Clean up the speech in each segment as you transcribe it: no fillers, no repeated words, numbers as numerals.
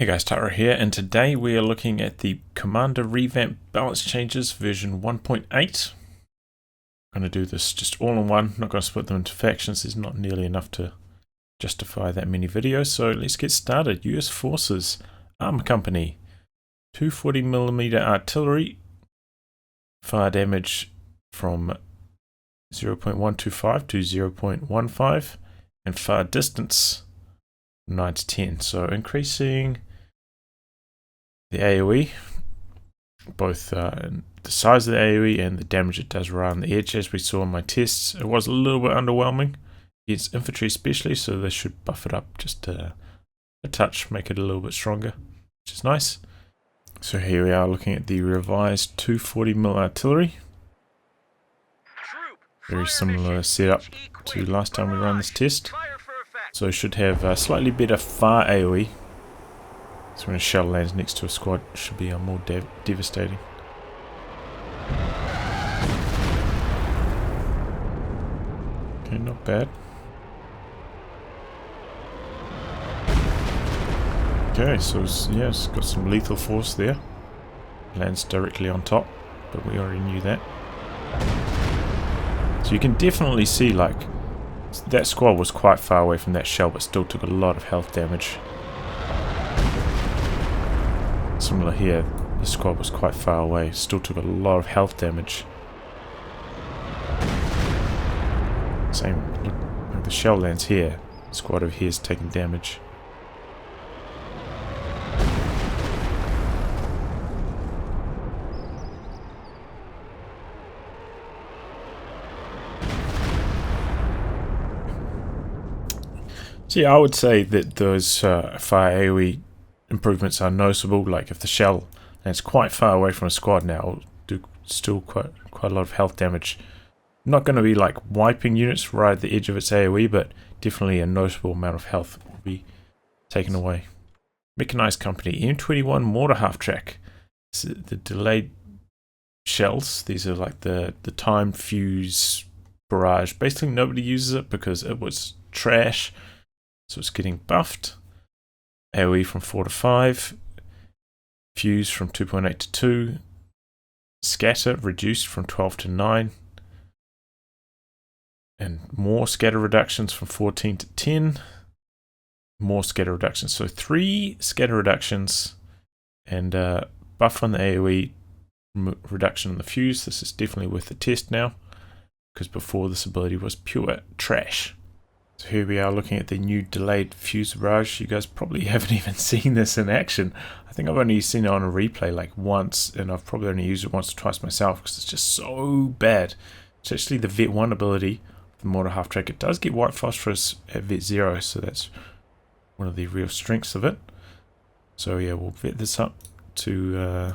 Hey guys, Taro here, and today we are looking at the Commander Revamp Balance Changes version 1.8. I'm going to do this just all in one, not going to split them into factions. There's not nearly enough to justify that many videos, so let's get started. US Forces Armor Company, 240mm artillery, fire damage from 0.125 to 0.15, and fire distance 9 to 10, so increasing the AoE, both the size of the AoE and the damage it does around the edge. As we saw in my tests, it was a little bit underwhelming against infantry especially, so they should buff it up just a touch, make it a little bit stronger, which is nice. So here we are looking at the revised 240mm artillery. Very similar setup to last time we ran this test. So it should have slightly better fire AoE. So when a shell lands next to a squad, it should be more devastating. Okay, not bad. Okay, so yeah, it's got some lethal force there. Lands directly on top, but we already knew that. So you can definitely see, like, that squad was quite far away from that shell, but still took a lot of health damage. Similar here, the squad was quite far away, still took a lot of health damage. Same, look, like the shell lands here, the squad over here is taking damage. So yeah, I would say that those fire AoE improvements are noticeable. Like if the shell lands quite far away from a squad now, it'll do still quite a lot of health damage. Not going to be like wiping units right at the edge of its AoE, but definitely a noticeable amount of health will be taken away. Mechanized Company, M21 mortar half track. The delayed shells, these are like the timed fuse barrage. Basically nobody uses it because it was trash, so it's getting buffed. AoE from 4 to 5, fuse from 2.8 to 2, scatter reduced from 12 to 9, and more scatter reductions from 14 to 10, more scatter reductions. So 3 scatter reductions and buff on the AoE, reduction on the fuse. This is definitely worth the test now, because before this ability was pure trash. So here we are looking at the new delayed fuse barrage. You guys probably haven't even seen this in action. I think I've only seen it on a replay like once, and I've probably only used it once or twice myself because it's just so bad. It's actually the Vet 1 ability, the mortar half track. It does get white phosphorus at Vet 0, so that's one of the real strengths of it. So yeah, we'll vet this up to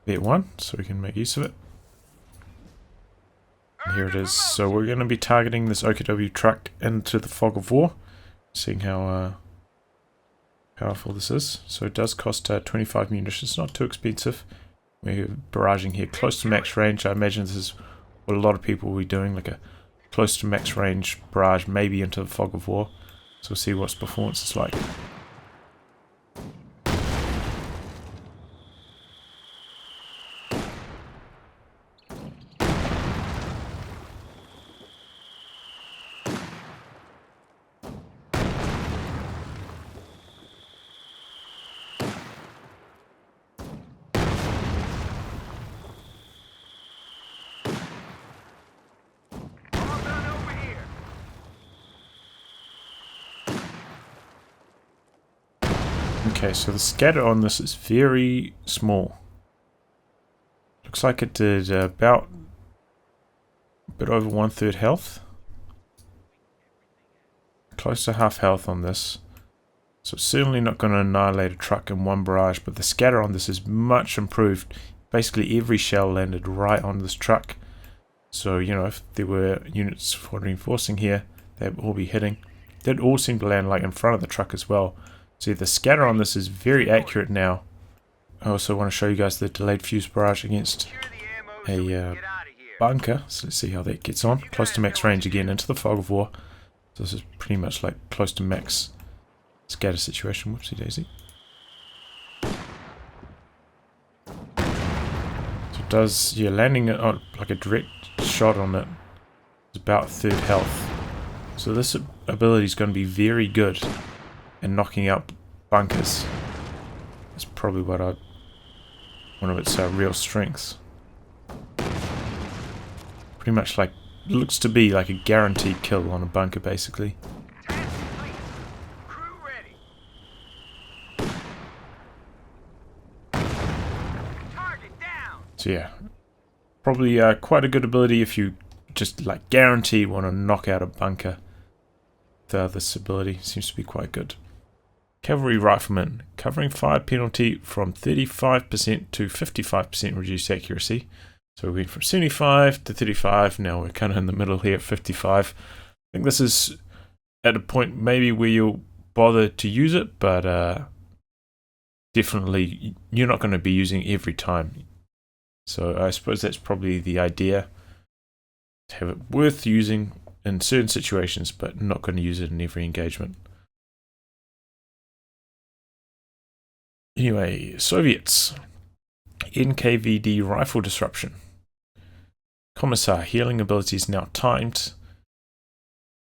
Vet 1 so we can make use of it. And here it is. So we're going to be targeting this OKW truck into the Fog of War, seeing how powerful this is. So it does cost 25 munitions, not too expensive. We're barraging here close to max range. I imagine this is what a lot of people will be doing, like a close to max range barrage, maybe into the Fog of War. So we'll see what its performance is like. Okay, so the scatter on this is very small. Looks like it did about a bit over 1/3 health. Close to half health on this. So it's certainly not going to annihilate a truck in one barrage, but the scatter on this is much improved. Basically every shell landed right on this truck. So, you know, if there were units for reinforcing here, they'd all be hitting. They'd all seem to land like in front of the truck as well. So the scatter on this is very accurate now. I also want to show you guys the delayed fuse barrage against a bunker. So let's see how that gets on. Close to max range again into the Fog of War. So this is pretty much like close to max scatter situation. Whoopsie daisy. does, yeah, landing it on like a direct shot on it is about third health. So this ability is going to be very good in knocking out bunkers. It's probably one of its real strengths. Pretty much like, looks to be like a guaranteed kill on a bunker basically. So yeah, probably quite a good ability if you just like guarantee want to knock out a bunker. This ability seems to be quite good. Cavalry Rifleman, covering fire penalty from 35% to 55% reduced accuracy. So we went from 75 to 35, now we're kind of in the middle here at 55. I think this is at a point maybe where you'll bother to use it, but definitely you're not going to be using every time. So I suppose that's probably the idea, to have it worth using in certain situations, but not going to use it in every engagement. Anyway, Soviets. NKVD Rifle Disruption. Commissar, healing ability is now timed.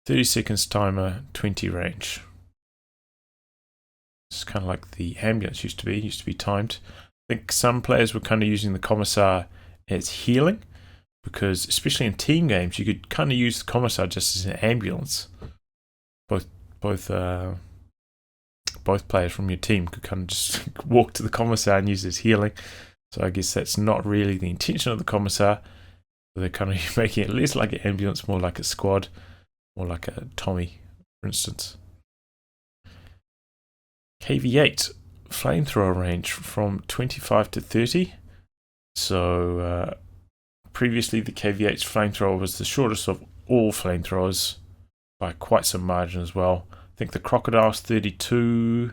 30 seconds timer, 20 range. It's kind of like the ambulance used to be timed. I think some players were kind of using the Commissar as healing, because especially in team games, you could kind of use the Commissar just as an ambulance. Both players from your team could kind of just walk to the Commissar and use it as healing. So I guess that's not really the intention of the Commissar. They're kind of making it less like an ambulance, more like a squad, more like a Tommy, for instance. KV-8, flamethrower range from 25 to 30. So previously the KV-8's flamethrower was the shortest of all flamethrowers by quite some margin as well. I think the Crocodile's 32.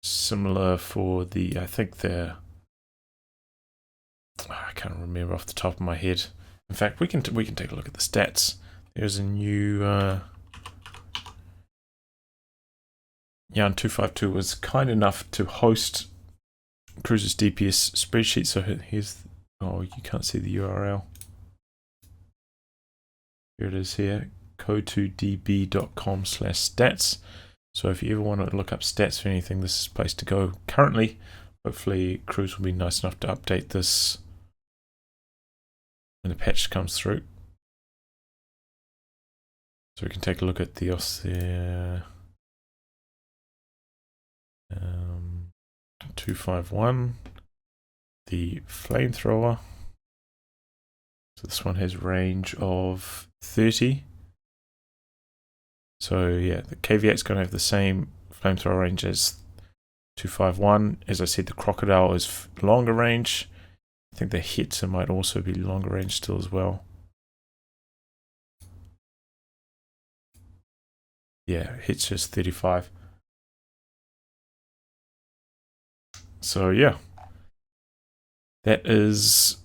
Similar for the, I can't remember off the top of my head. In fact, we can take a look at the stats. There's a new Yarn 252 was kind enough to host Cruiser's DPS spreadsheet. So here's, oh, you can't see the URL. Here it is here, co2db.com/stats. So if you ever want to look up stats for anything, this is the place to go currently. Hopefully Cruise will be nice enough to update this when the patch comes through. So we can take a look at the 251, the flamethrower. So this one has range of 30. So yeah, the KV-8 is going to have the same flamethrower range as 251. As I said, the Crocodile is longer range. I think the Hetzer might also be longer range still as well. Yeah, Hetzer's 35. So yeah, that is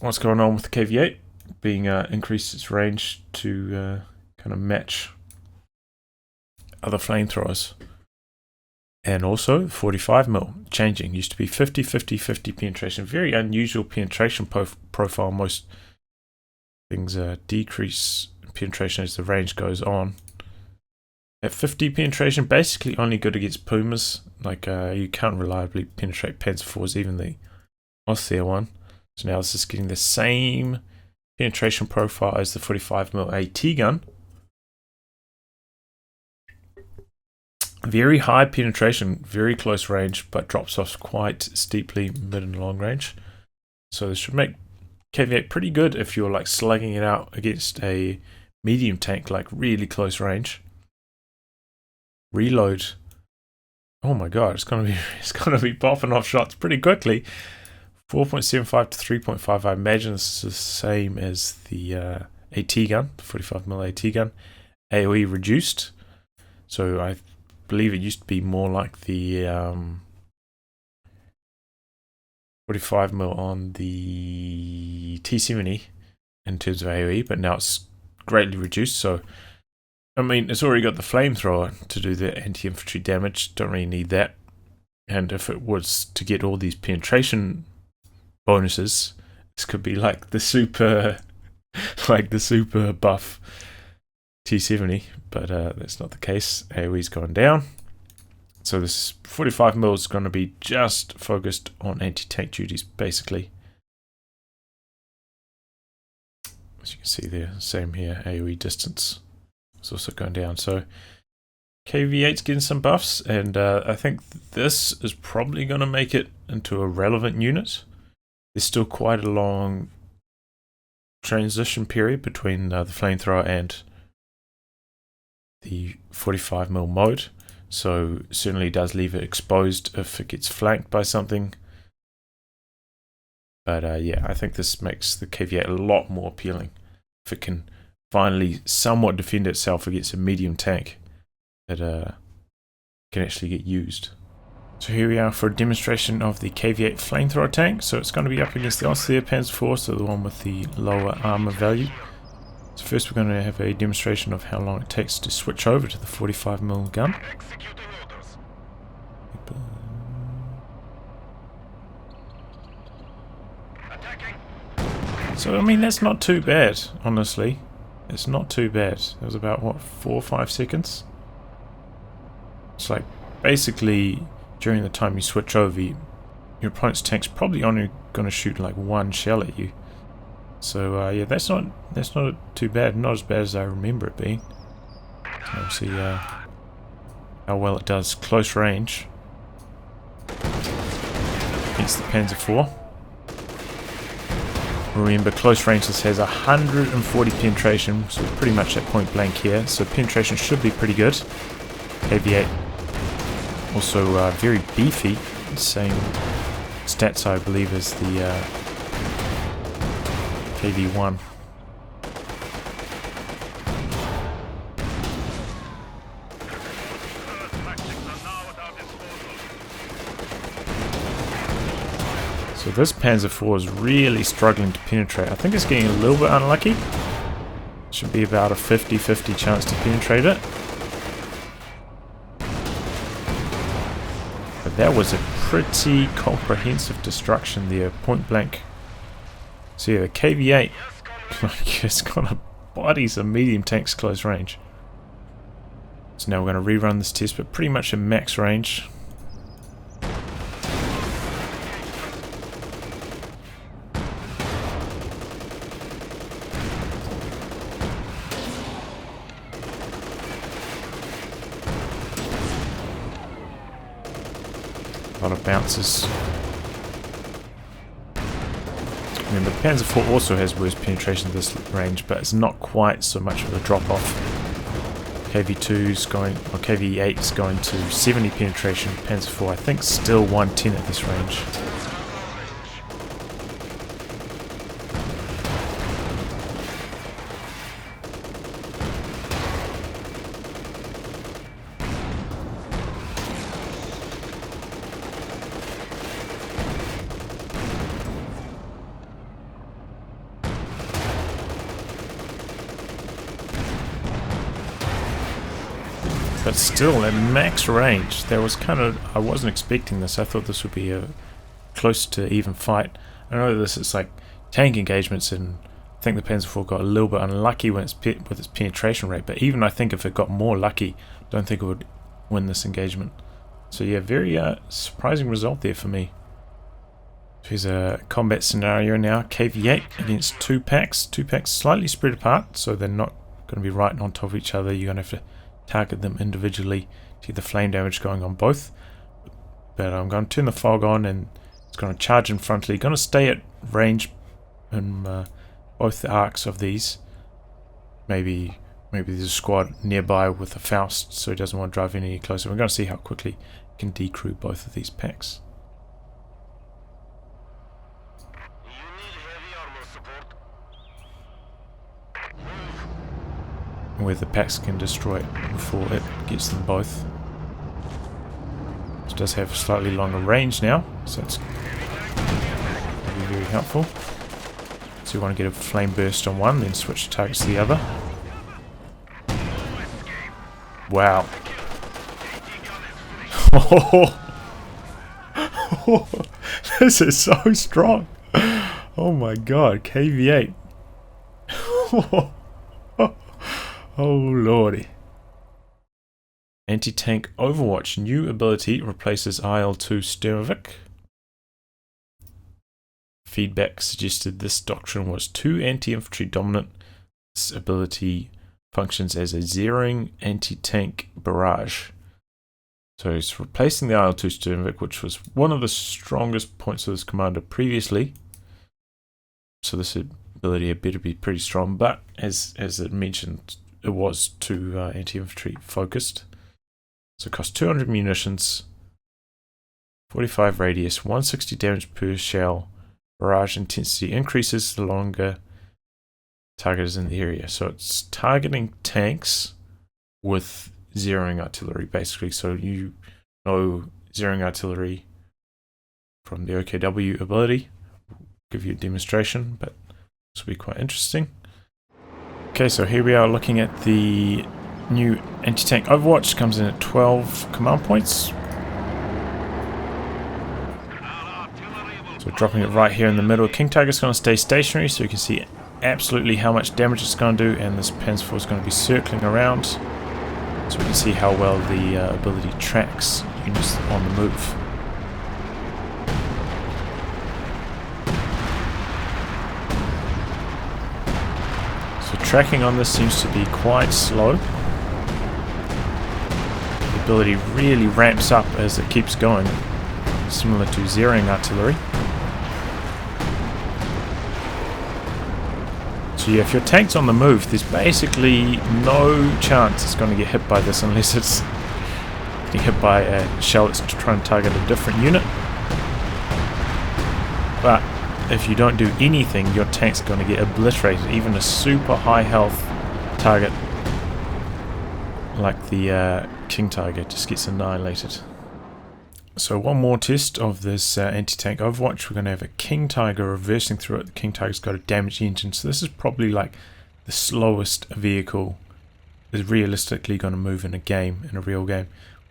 what's going on with the KV-8, being increased its range to kind of match other flamethrowers. And also 45mm changing. Used to be 50 50 50 penetration. Very unusual penetration profile. Most things decrease penetration as the range goes on. At 50 penetration, basically only good against Pumas. Like you can't reliably penetrate Panzer IVs, even the Othniel one. So now this is getting the same penetration profile as the 45mm AT gun. Very high penetration, very close range, but drops off quite steeply mid and long range. So this should make KV-8 pretty good if you're like slugging it out against a medium tank, like really close range. Reload. Oh my god, it's gonna be popping off shots pretty quickly. 4.75 to 3.5. I imagine this is the same as the AT gun, the 45mm AT gun. AOE reduced. So I believe it used to be more like the 45mm on the T70 in terms of AOE, but now it's greatly reduced. So I mean, it's already got the flamethrower to do the anti-infantry damage. Don't really need that. And if it was to get all these penetration bonuses. This could be like the super, like the super buff T70, but that's not the case. AoE's gone down. So this 45mm is going to be just focused on anti-tank duties, basically. As you can see there, same here, AoE distance is also going down. So KV-8's getting some buffs, and I think this is probably going to make it into a relevant unit. There's still quite a long transition period between the flamethrower and the 45mm mode. So certainly does leave it exposed if it gets flanked by something. But yeah, I think this makes the KV-8 a lot more appealing. If it can finally somewhat defend itself against a medium tank that can actually get used. So here we are for a demonstration of the KV-8 flamethrower tank. So it's going to be up against the Austria Panzer IV, so the one with the lower armor value. So first we're going to have a demonstration of how long it takes to switch over to the 45mm gun. So I mean, that's not too bad, honestly. It's not too bad. It was about, what, 4 or 5 seconds? It's like, basically, during the time you switch over, your opponent's tank's probably only going to shoot like 1 shell at you. So yeah, that's not too bad. Not as bad as I remember it being. So obviously, how well it does close range against the Panzer IV. Remember, close range this has 140 penetration, so pretty much at point blank here. So penetration should be pretty good. KV-8 also very beefy. Same stats, I believe, as the KV-1. So this Panzer IV is really struggling to penetrate. I think it's getting a little bit unlucky. Should be about a 50-50 chance to penetrate it. But that was a pretty comprehensive destruction there, point blank. So yeah, the KV-8, like, it's gonna body some medium tanks close range. So now we're going to rerun this test, but pretty much at max range. A lot of bounces. Remember, the Panzer IV also has worse penetration this range, but it's not quite so much of a drop off. KV-2's going, or KV-8's going to 70 penetration. Panzer IV, I think, still 110 at this range. But still, at max range, there was kind of, I wasn't expecting this. I thought this would be a close to even fight. I know this is like tank engagements, and I think the Panzer IV got a little bit unlucky when with its penetration rate. But even I think if it got more lucky, I don't think it would win this engagement. So yeah, very surprising result there for me. Here's a combat scenario now. KV-8 against two packs slightly spread apart, so they're not going to be right on top of each other. You're going to have to target them individually to get the flame damage going on both. But I'm going to turn the fog on, and it's going to charge in frontally. Going to stay at range in both the arcs of these. Maybe there's a squad nearby with a Faust, so he doesn't want to drive any closer. We're going to see how quickly he can decrew both of these packs. Where the packs can destroy it before it gets them both. It does have slightly longer range now, so it's very, very helpful. So you want to get a flame burst on one, then switch targets to the other. Wow. This is so strong. Oh my god, KV8. Oh lordy. Anti-tank Overwatch. New ability replaces IL-2 Sturmovik. Feedback suggested this doctrine was too anti-infantry dominant. This ability functions as a zeroing anti-tank barrage. So it's replacing the IL-2 Sturmovik, which was one of the strongest points of this commander previously. So this ability had better be pretty strong, but as it mentioned, it was too anti-infantry focused. So it costs 200 munitions, 45 radius, 160 damage per shell. Barrage intensity increases the longer target is in the area. So it's targeting tanks with zeroing artillery, basically. So you know zeroing artillery from the OKW ability. I'll give you a demonstration, but this will be quite interesting. Okay, so here we are looking at the new anti-tank Overwatch. Comes in at 12 command points. So dropping it right here in the middle. King Tiger is going to stay stationary, so you can see absolutely how much damage it's going to do, and this Panzer IV is going to be circling around, so we can see how well the ability tracks units on the move. So tracking on this seems to be quite slow. The ability really ramps up as it keeps going, similar to zeroing artillery. So yeah, if your tank's on the move, there's basically no chance it's going to get hit by this unless it's getting hit by a shell that's trying to target a different unit. But if you don't do anything, your tank's going to get obliterated. Even a super high health target like the King Tiger just gets annihilated. So one more test of this anti-tank Overwatch. We're going to have a King Tiger reversing through it. The King Tiger's got a damaged engine, so this is probably like the slowest vehicle is realistically going to move in a game, in a real game.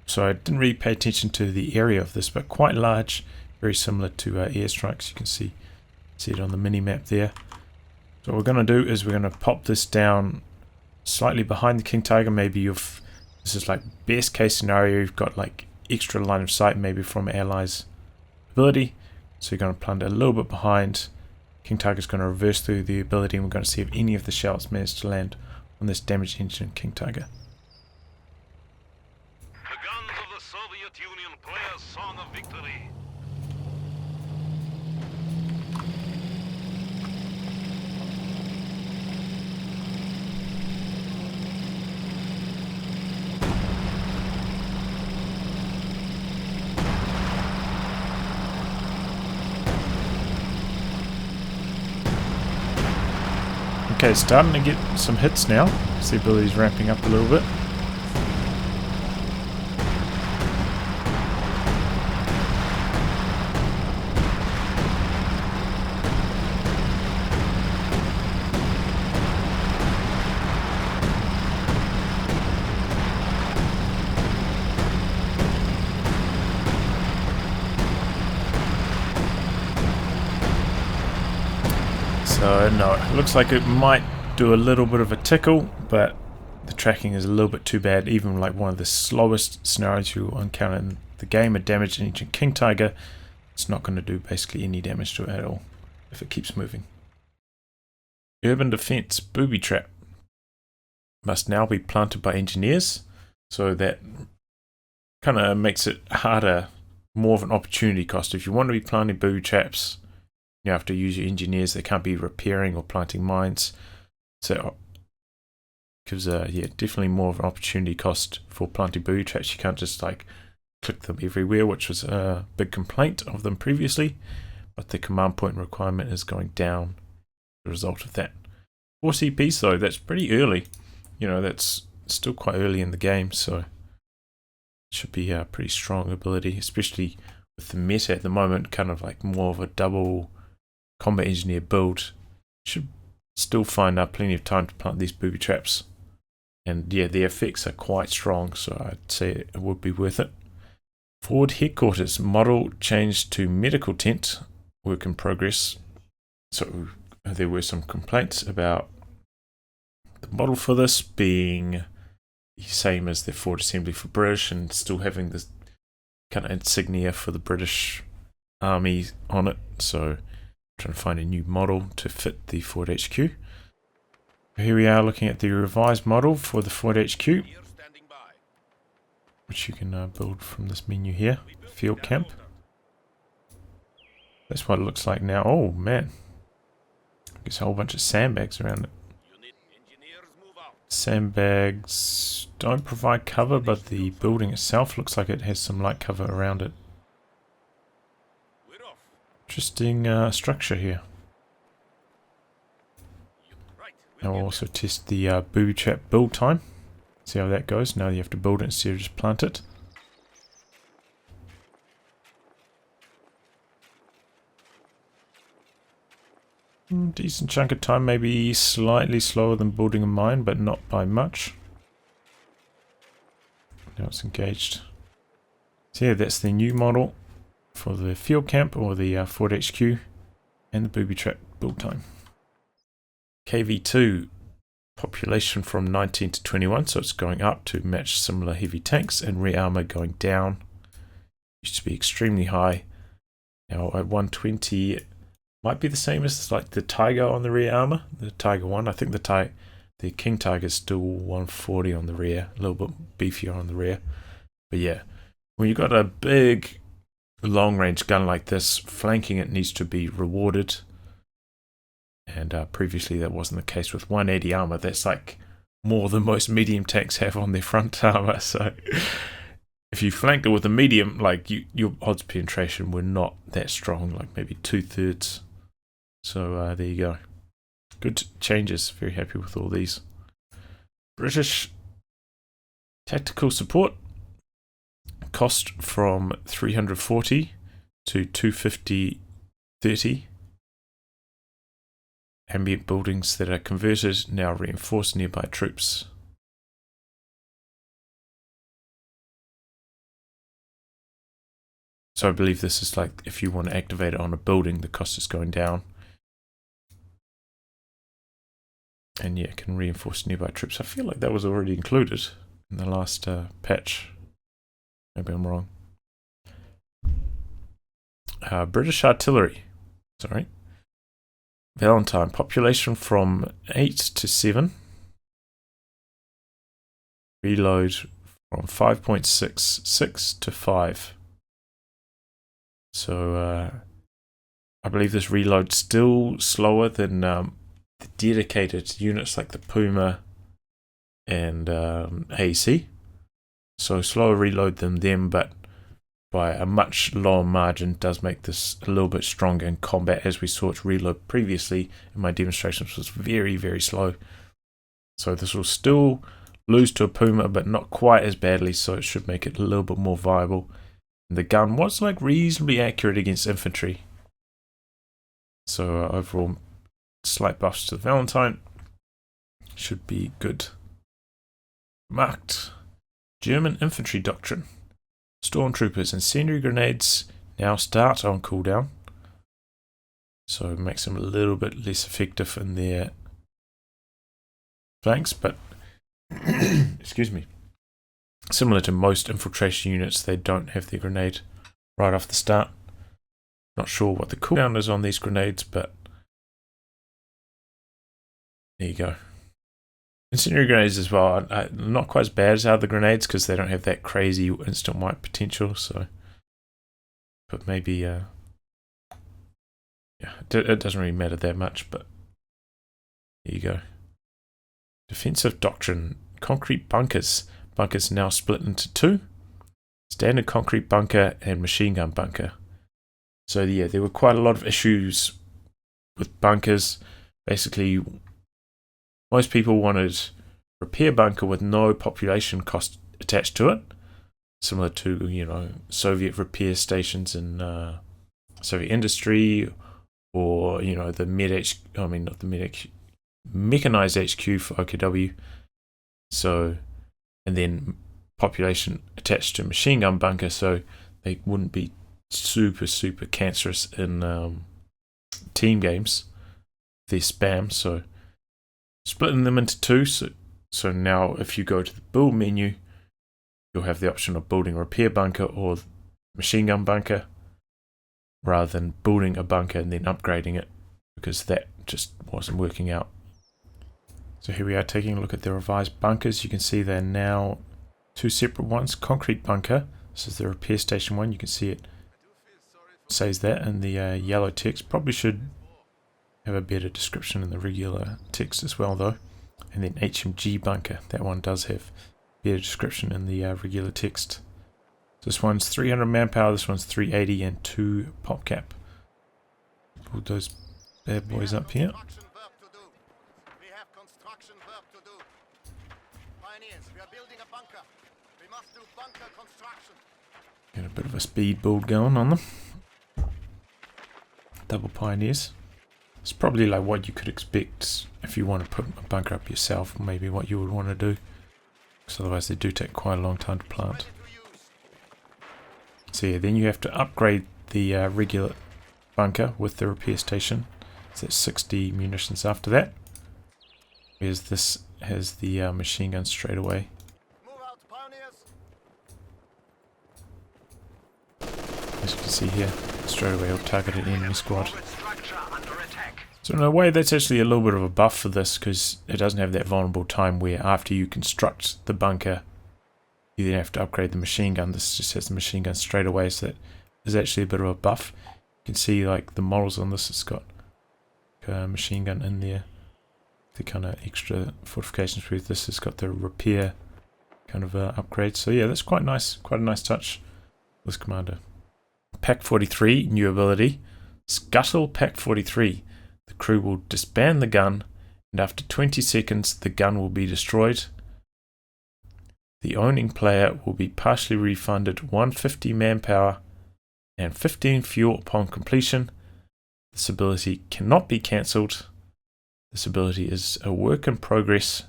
So I didn't really pay attention to the area of this, but quite large, very similar to airstrikes. You can see it on the mini-map there. So what we're going to do is we're going to pop this down slightly behind the King Tiger. Maybe this is like best case scenario, you've got like extra line of sight maybe from allies ability, so you're going to plunder a little bit behind. King Tiger's going to reverse through the ability, and we're going to see if any of the shells manage to land on this damaged engine King Tiger. The guns of the Soviet Union play a song of victory. Okay, starting to get some hits now. The ability's ramping up a little bit. So no, it looks like it might do a little bit of a tickle, but the tracking is a little bit too bad. Even like one of the slowest scenarios you'll encounter in the game, a damaged engine King Tiger, it's not going to do basically any damage to it at all if it keeps moving. Urban Defense Booby Trap must now be planted by engineers, so that kind of makes it harder, more of an opportunity cost. If you want to be planting booby traps, you have to use your engineers. They can't be repairing or planting mines. So it gives definitely more of an opportunity cost for planting booby traps. You can't just like click them everywhere, which was a big complaint of them previously. But the command point requirement is going down as a result of that. 4 CPs though, that's pretty early. You know, that's still quite early in the game, so it should be a pretty strong ability, especially with the meta at the moment, kind of like more of a double combat engineer build. Should still find plenty of time to plant these booby traps, and yeah, the effects are quite strong, so I'd say it would be worth it. Forward headquarters model changed to medical tent, work in progress. So there were some complaints about the model for this being the same as the Ford Assembly for British and still having this kind of insignia for the British Army on it. So trying to find a new model to fit the Ford HQ. Here we are looking at the revised model for the Ford HQ, which you can build from this menu here, Field Camp. That's what it looks like now. Oh man, there's a whole bunch of sandbags around it. Sandbags don't provide cover, but the building itself looks like it has some light cover around it. Interesting structure here. And we'll also test the booby trap build time. See how that goes. Now you have to build it instead of just plant it. Decent chunk of time, maybe slightly slower than building a mine, but not by much. Now it's engaged. So yeah, that's the new model for the field camp or the Ford HQ and the booby trap build time. KV2 population from 19 to 21, so it's going up to match similar heavy tanks, and rear armor going down. Used to be extremely high. Now at 120, might be the same as like the Tiger on the rear armor, the Tiger 1. I think the King Tiger is still 140 on the rear, a little bit beefier on the rear. But yeah, when you've got a big long range gun like this, flanking it needs to be rewarded. And previously that wasn't the case with 180 armor. That's like more than most medium tanks have on their front armor. So if you flanked it with a medium, like your odds penetration were not that strong, like maybe 2/3. So there you go. Good changes. Very happy with all these. British tactical support cost from 340 to 250.30. Ambient buildings that are converted now reinforce nearby troops. So I believe this is like if you want to activate it on a building, the cost is going down. And yeah, it can reinforce nearby troops. I feel like that was already included in the last patch. Maybe I'm wrong. British artillery. Sorry. Valentine. Population from 8 to 7. Reload from 5.66 to 5. So I believe this reload's still slower than the dedicated units like the Puma and AEC. So slower reload than them, but by a much lower margin does make this a little bit stronger in combat. As we saw its reload previously in my demonstrations was very, very slow. So this will still lose to a Puma, but not quite as badly, so it should make it a little bit more viable. And the gun was like reasonably accurate against infantry. So overall, slight buffs to the Valentine. Should be good. Marked. German infantry doctrine. Stormtroopers incendiary grenades now start on cooldown. So it makes them a little bit less effective in their flanks, but excuse me. Similar to most infiltration units, they don't have their grenade right off the start. Not sure what the cooldown is on these grenades, but there you go. Incendiary grenades as well, not quite as bad as other grenades because they don't have that crazy instant wipe potential. So, but maybe, yeah, it doesn't really matter that much. But there you go. Defensive doctrine: concrete bunkers. Bunkers now split into two: standard concrete bunker and machine gun bunker. So yeah, there were quite a lot of issues with bunkers. Basically, most people wanted repair bunker with no population cost attached to it, similar to, you know, Soviet repair stations in Soviet industry, or, you know, the mechanized HQ for OKW. So, and then population attached to machine gun bunker, so they wouldn't be super cancerous in team games. their spam, so splitting them into two. So now if you go to the build menu, you'll have the option of building a repair bunker or machine gun bunker, rather than building a bunker and then upgrading it, because that just wasn't working out. So here we are taking a look at the revised bunkers. You can see they're now two separate ones. Concrete bunker, this is the repair station one. You can see it says that in the yellow text. Probably should have a better description in the regular text as well though. And then HMG bunker, that one does have better description in the regular text. This one's 300 manpower, this one's 380 and 2 pop cap. Pull those bad boys up here. Get a bit of a speed build going on them. Double pioneers. It's probably like what you could expect if you want to put a bunker up yourself, maybe what you would want to do. Because otherwise they do take quite a long time to plant. So yeah, then you have to upgrade the regular bunker with the repair station. So that's 60 munitions after that. Whereas this has the machine gun straight away. As you can see here, straight away it'll target an enemy squad. So in a way that's actually a little bit of a buff for this, because it doesn't have that vulnerable time where after you construct the bunker you then have to upgrade the machine gun. This just has the machine gun straight away, so that is actually a bit of a buff. You can see like the models on this, it's got a machine gun in there, the kind of extra fortifications with this has got the repair kind of upgrade. So yeah, that's quite nice, quite a nice touch with Commander. Pack 43, new ability, Scuttle Pack 43. The crew will disband the gun, and after 20 seconds the gun will be destroyed. The owning player will be partially refunded 150 manpower and 15 fuel upon completion. This ability cannot be cancelled. This ability is a work in progress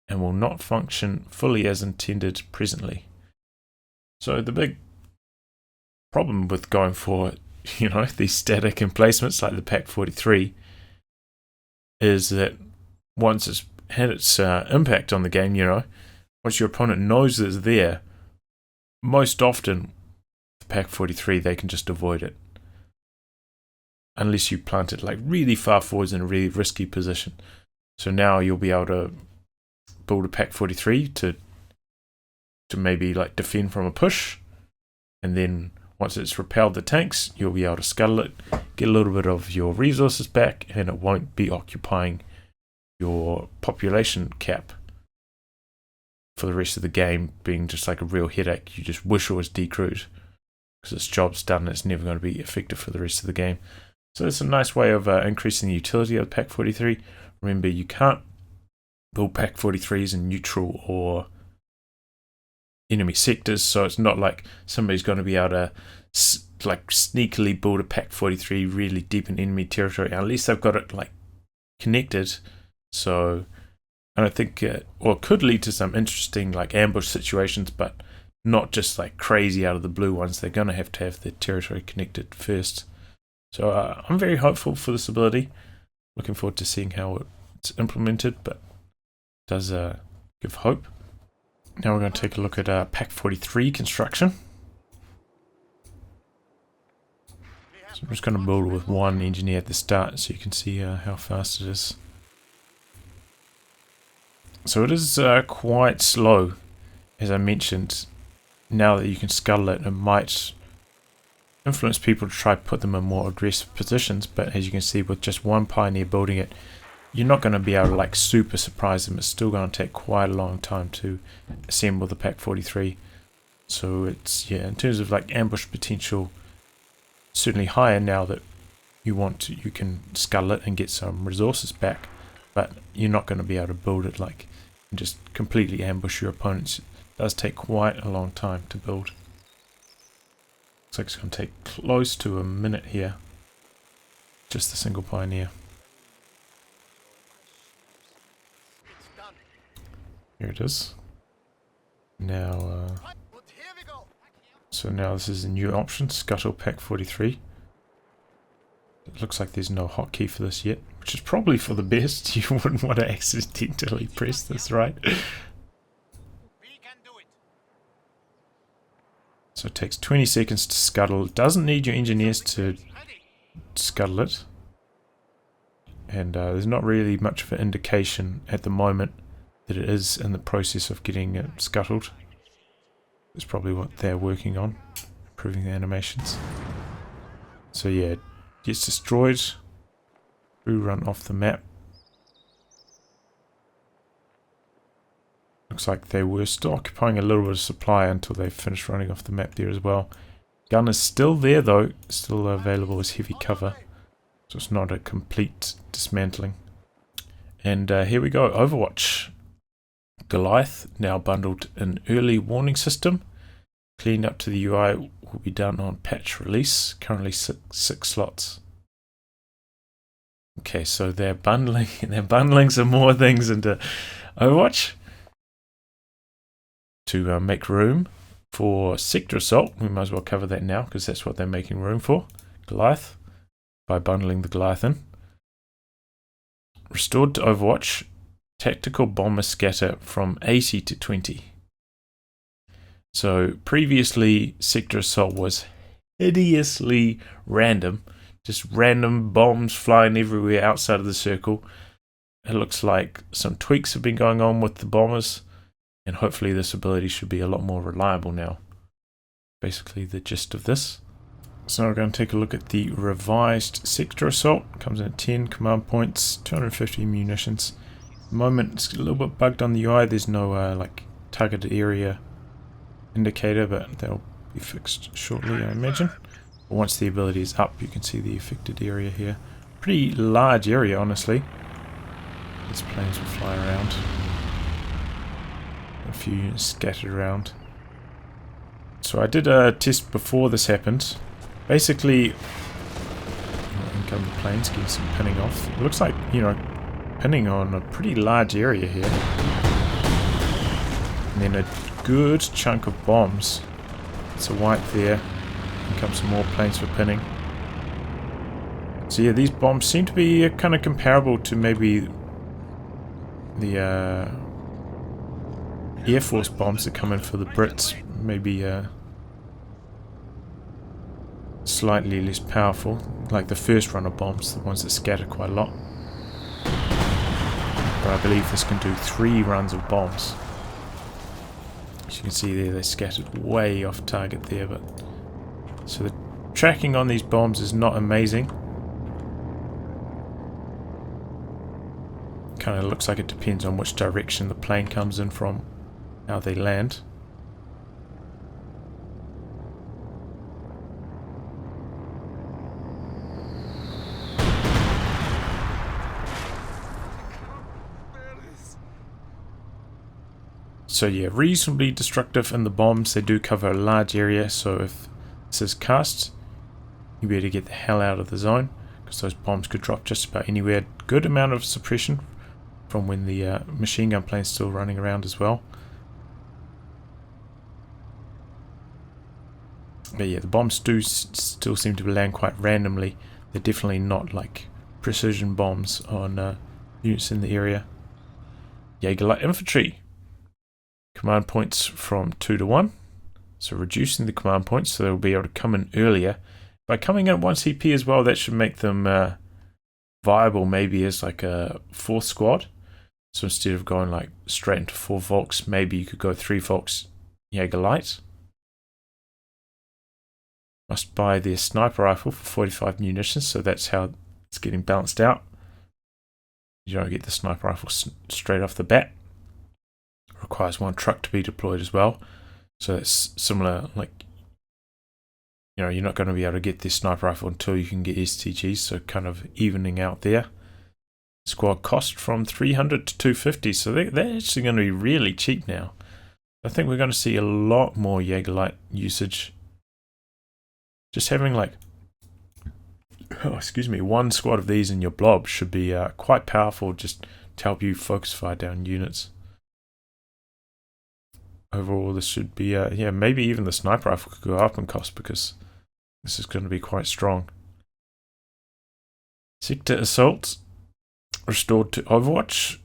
and will not function fully as intended presently. So the big problem with going for, these static emplacements like the Pack 43 is that once it's had its impact on the game, once your opponent knows it's there, most often the Pack 43 they can just avoid it. Unless you plant it like really far forwards in a really risky position. So now you'll be able to build a Pack 43 to maybe like defend from a push, and then once it's repelled the tanks, you'll be able to scuttle it, get a little bit of your resources back, and it won't be occupying your population cap for the rest of the game, being just like a real headache. You just wish it was decrewed, because its job's done and it's never going to be effective for the rest of the game. So it's a nice way of increasing the utility of Pack 43. Remember, you can't build Pack 43s in neutral or enemy sectors, so it's not like somebody's going to be able to sneakily build a Pack 43 really deep in enemy territory unless they've got it like connected. So and I think it could lead to some interesting like ambush situations, but not just like crazy out of the blue ones. They're going to have the territory connected first. So I'm very hopeful for this ability. Looking forward to seeing how it's implemented, but it does give hope. Now we're going to take a look at Pack 43 construction. So I'm just going to build with one engineer at the start so you can see how fast it is. So it is quite slow, as I mentioned. Now that you can scuttle it, it might influence people to try to put them in more aggressive positions, but as you can see with just one pioneer building it, you're not going to be able to like super surprise them. It's still going to take quite a long time to assemble the Pack 43. So it's, in terms of like ambush potential, certainly higher now that you can scuttle it and get some resources back, but you're not going to be able to build it like and just completely ambush your opponents. It does take quite a long time to build. Looks like it's going to take close to a minute here, just the single pioneer. Here it is. Now, so now this is a new option, Scuttle Pack 43. It looks like there's no hotkey for this yet. which is probably for the best. You wouldn't want to accidentally press this, right? So it takes 20 seconds to scuttle. It doesn't need your engineers to scuttle it. And there's not really much of an indication at the moment that it is in the process of getting it scuttled. That's probably what they're working on, improving the animations. So yeah, it gets destroyed. Crew run off the map. Looks like they were still occupying a little bit of supply until they finished running off the map there as well. Gun is still there though, still available as heavy cover. So it's not a complete dismantling. And here we go, Overwatch. Goliath now bundled an early warning system. Clean up to the UI will be done on patch release. Currently six slots. Okay, so they're bundling some more things into Overwatch to make room for Sector Assault. We might as well cover that now because that's what they're making room for. Goliath, by bundling the Goliath in. Restored to Overwatch, Tactical Bomber Scatter from 80 to 20. So previously Sector Assault was hideously random. Just random bombs flying everywhere outside of the circle. It looks like some tweaks have been going on with the bombers, and hopefully this ability should be a lot more reliable now. Basically the gist of this. So we're going to take a look at the revised Sector Assault. Comes in at 10 command points, 250 munitions. At the moment it's a little bit bugged on the UI. There's no like targeted area indicator, but that'll be fixed shortly, I imagine. But once the ability is up, you can see the affected area here. Pretty large area, honestly. These planes will fly around. A few units scattered around. So I did a test before this happened. Basically, in come the planes, getting some pinning off. It looks like, you know, pinning on a pretty large area here. And then a good chunk of bombs. It's a white there. And come some more planes for pinning. So yeah, these bombs seem to be kind of comparable to maybe the Air Force bombs that come in for the Brits. Maybe slightly less powerful, like the first run of bombs, the ones that scatter quite a lot. But I believe this can do 3 runs of bombs. As you can see there, they scattered way off target there, but so the tracking on these bombs is not amazing. Kind of looks like it depends on which direction the plane comes in from, how they land. So yeah, reasonably destructive in the bombs. They do cover a large area, so if this is cast, you better get the hell out of the zone, because those bombs could drop just about anywhere. Good amount of suppression from when the machine gun plane's still running around as well. But yeah, the bombs do still seem to land quite randomly. They're definitely not like precision bombs on units in the area. Jaeger Light Infantry. Command points from 2 to 1. So reducing the command points so they'll be able to come in earlier. By coming in at 1 CP as well, that should make them viable maybe as like a 4th squad. So instead of going like straight into 4 Volks, maybe you could go 3 Volks Jaeger Light. Must buy their sniper rifle for 45 munitions, so that's how it's getting balanced out. You don't get the sniper rifle straight off the bat. Requires 1 truck to be deployed as well, so it's similar, like, you know, you're not going to be able to get this sniper rifle until you can get STGs, so kind of evening out there. Squad cost from 300 to 250, so they're actually going to be really cheap now. I think we're going to see a lot more Jaegerlight usage. Just having like, oh, excuse me, 1 squad of these in your blob should be quite powerful, just to help you focus fire down units. Overall, this should be, yeah, maybe even the sniper rifle could go up in cost because this is going to be quite strong. Sector Assault. restored to Overwatch.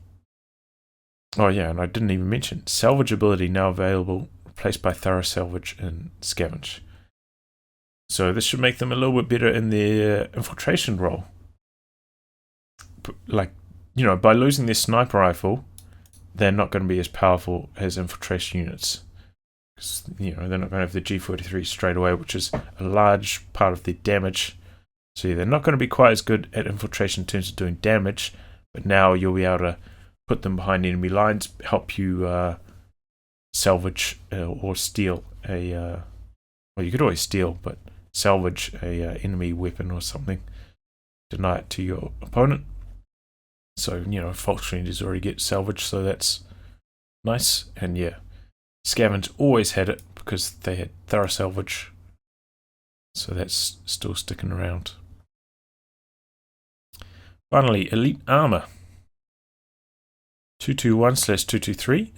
Oh yeah, and I didn't even mention salvage ability now available, replaced by thorough salvage and scavenge. So this should make them a little bit better in their infiltration role. Like, by losing their sniper rifle, they're not going to be as powerful as infiltration units. Because, they're not going to have the G43 straight away, which is a large part of their damage. So yeah, they're not going to be quite as good at infiltration in terms of doing damage, but now you'll be able to put them behind enemy lines, help you salvage or steal a... well, you could always steal, but salvage a enemy weapon or something. Deny it to your opponent. So, Fox Rangers already get salvage, so that's nice. And yeah, Scavenge always had it because they had thorough salvage. So that's still sticking around. Finally, Elite Armor. 221/223.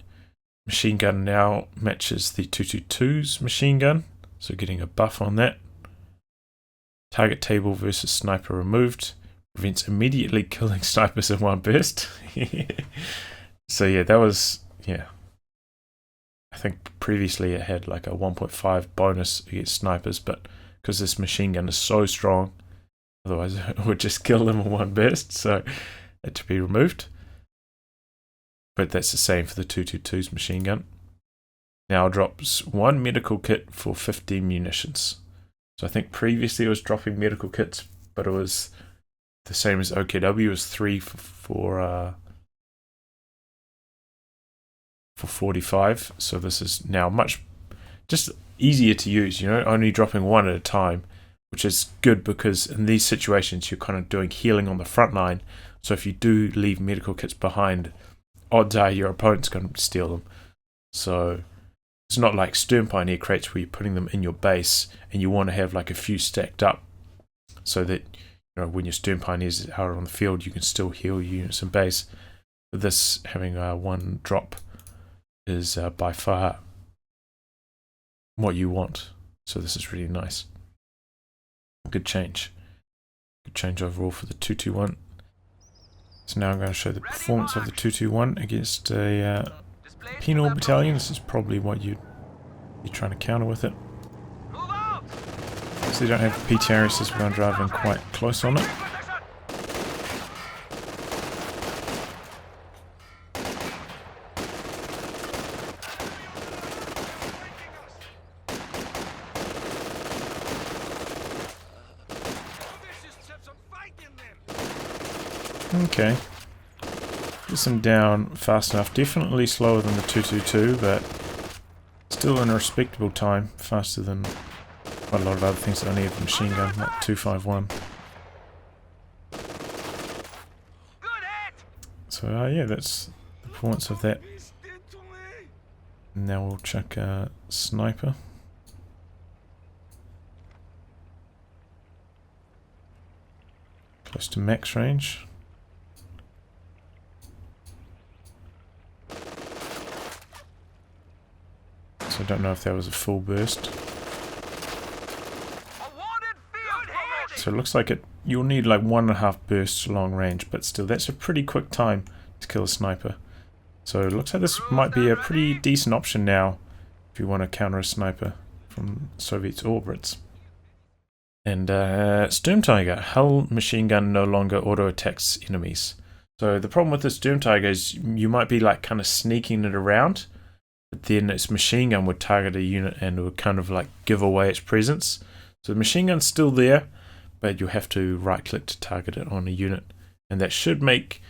Machine gun now matches the 222's machine gun, so getting a buff on that. Target table versus sniper removed. Prevents immediately killing snipers in one burst. So yeah, that was, I think previously it had like a 1.5 bonus against snipers, but because this machine gun is so strong, otherwise it would just kill them in one burst, so it had to be removed. But that's the same for the 222's machine gun. Now drops 1 medical kit for 15 munitions. So I think previously it was dropping medical kits, but it was the same as OKW. It was 3 for 45. So this is now much just easier to use, only dropping 1 at a time, which is good because in these situations you're kind of doing healing on the front line. So if you do leave medical kits behind, odds are your opponent's going to steal them. So it's not like Sturm Pioneer crates where you're putting them in your base and you want to have like a few stacked up so that when your Sturm Pioneers is out on the field you can still heal your units in base. But this having 1 drop is by far what you want. So this is really nice. Good change. Good change overall for the 221. So now I'm going to show the performance of the 221 against a penal battalion. This is probably what you're trying to counter with it. So you don't have the PTRS, so we're going to drive in quite close on it. Okay. Gets them down fast enough. Definitely slower than the 222, but still in a respectable time. Faster than quite a lot of other things that I need with machine gun, like 251. So yeah, that's the performance of that. Now we'll check sniper. Close to max range. So I don't know if that was a full burst. So it looks like you'll need like 1.5 bursts long range, but still that's a pretty quick time to kill a sniper. So it looks like this might be a pretty decent option now if you want to counter a sniper from Soviet orbits. And Sturm Tiger, hull machine gun no longer auto attacks enemies. So the problem with the Sturm Tiger is you might be like kind of sneaking it around, but then its machine gun would target a unit and it would kind of like give away its presence. So the machine gun's still there, but you'll have to right click to target it on a unit, and that should make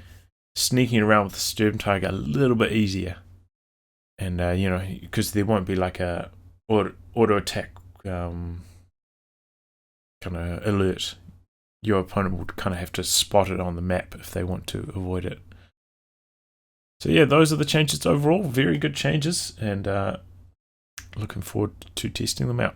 sneaking around with the Sturm Tiger a little bit easier. And because there won't be like a auto attack kind of alert. Your opponent would kind of have to spot it on the map if they want to avoid it. So yeah, those are the changes overall. Very good changes, and looking forward to testing them out.